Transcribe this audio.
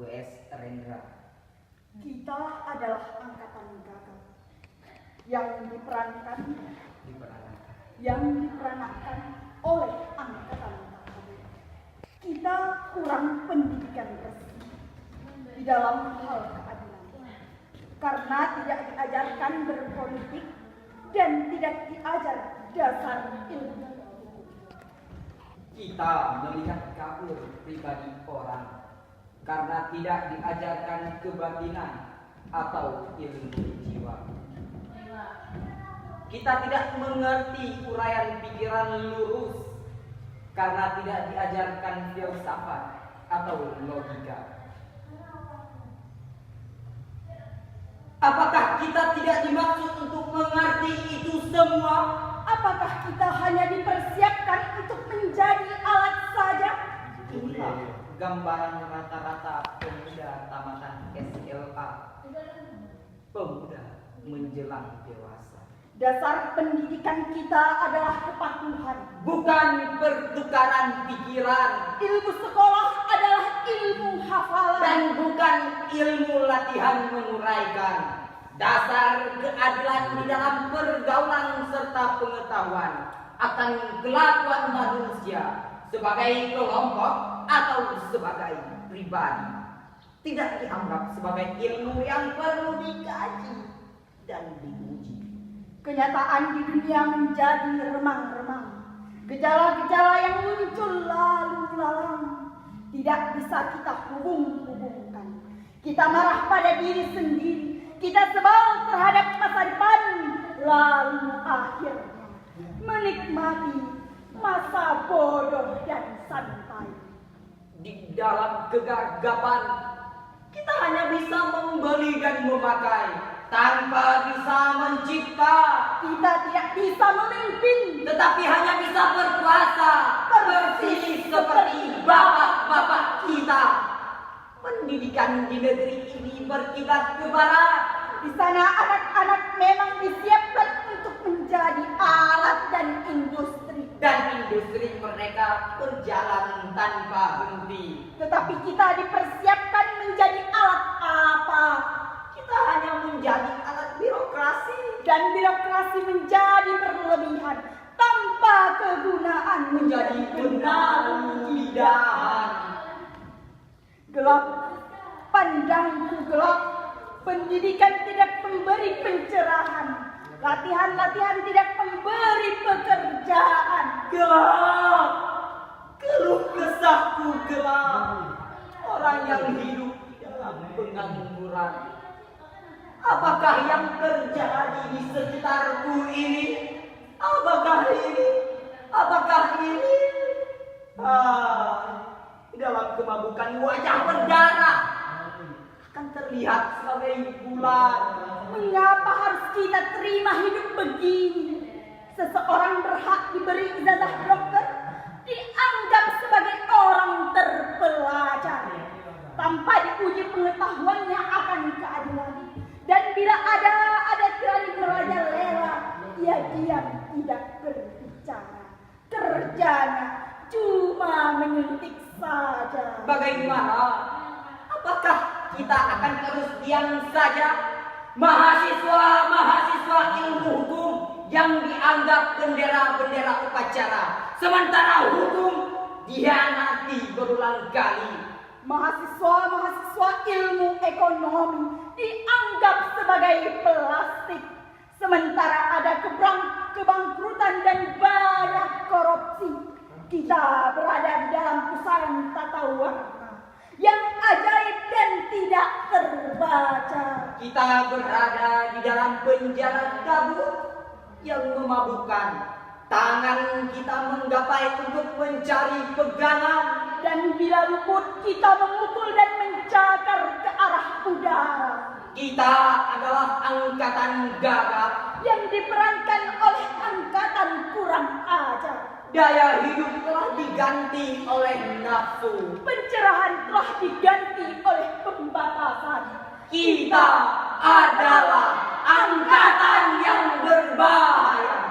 W.S. Rendra. Kita adalah angkatan gagal yang diperankan oleh angkatan gagal. Kita kurang pendidikan resmi di dalam hal keadilan karena tidak diajarkan berpolitik dan tidak diajar dasar ilmu. Kita melihat kabur pribadi orang karena tidak diajarkan kebatinan atau ilmu jiwa. Kita tidak mengerti uraian pikiran lurus karena tidak diajarkan filsafat atau logika. Apakah kita tidak dimaksud untuk mengerti itu semua? Apakah kita hanya dipersiapkan untuk menjadi alat saja? Inilah gambaran rata-rata pemuda tamatan SLA. Pemuda menjelang dewasa. Dasar pendidikan kita adalah kepatuhan, bukan pertukaran pikiran. Ilmu sekolah adalah ilmu hafalan, dan bukan ilmu latihan menguraikan. Dasar keadilan di dalam pergaulan serta pengetahuan akan kelakuan manusia sebagai kelompok atau sebagai pribadi tidak dianggap sebagai ilmu yang perlu dikaji dan diuji. Kenyataan di dunia menjadi remang-remang. Gejala-gejala yang muncul lalu lalang tidak bisa kita hubung-hubungkan. Kita marah pada diri sendiri. Kita sebal terhadap masa depan. Lalu akhirnya menikmati masa bodoh dan santai. Di dalam kegagapan kita hanya bisa membeli dan memakai tanpa bisa mencipta. Kita tidak bisa memimpin, tetapi hanya bisa berkuasa, persis seperti bapak-bapak kita. Pendidikan di negeri ini berkiblat ke barat. Di sana anak-anak memang disiapkan untuk menjadi alat dan industri. Dan industri mereka berjalan tanpa henti. Tetapi kita dipersiapkan menjadi alat apa? Kita hanya menjadi alat birokrasi. Dan birokrasi menjadi berlebihan tanpa kegunaan, menjadi benalu lidahan. Gelap, pandangku gelap. Pendidikan tidak memberi pencerahan. Latihan-latihan tidak memberi pekerjaan. Gelap, keluh kesahku gelap. Orang yang hidup dalam pengangguran. Apakah yang terjadi di sekitarku ini? Apakah ini? Di dalam kemabukan wajah berdarah akan terlihat sebagai bulan. Mengapa harus kita terima hidup begini? Seseorang berhak diberi ijazah dokter, dianggap sebagai orang terpelajar tanpa diuji pengetahuannya akan keadilan. Dan bila ada tirani merajalela, ia diam tidak berbicara. Kerjanya cuma menyuntik saja. Bagaimana? Apakah kita akan terus diam saja? Mahasiswa ilmu hukum yang dianggap bendera-bendera upacara, sementara hukum dihianati berulang kali. Mahasiswa ilmu ekonomi dianggap sebagai plastik, sementara ada kebangkrutan dan banyak korupsi. Kita berada di dalam pusaran tata warna yang ajaib dan tidak terbaca. Kita berada di dalam penjara kabut yang memabukkan. Tangan kita menggapai untuk mencari pegangan. Dan bila luput kita memukul dan mencakar ke arah udara. Kita adalah angkatan gagal yang diperankan oleh angkatan kurang ajar. Daya hidup telah diganti oleh nafsu. Pencerahan telah diganti oleh pembatasan. Kita adalah angkatan yang berbahaya.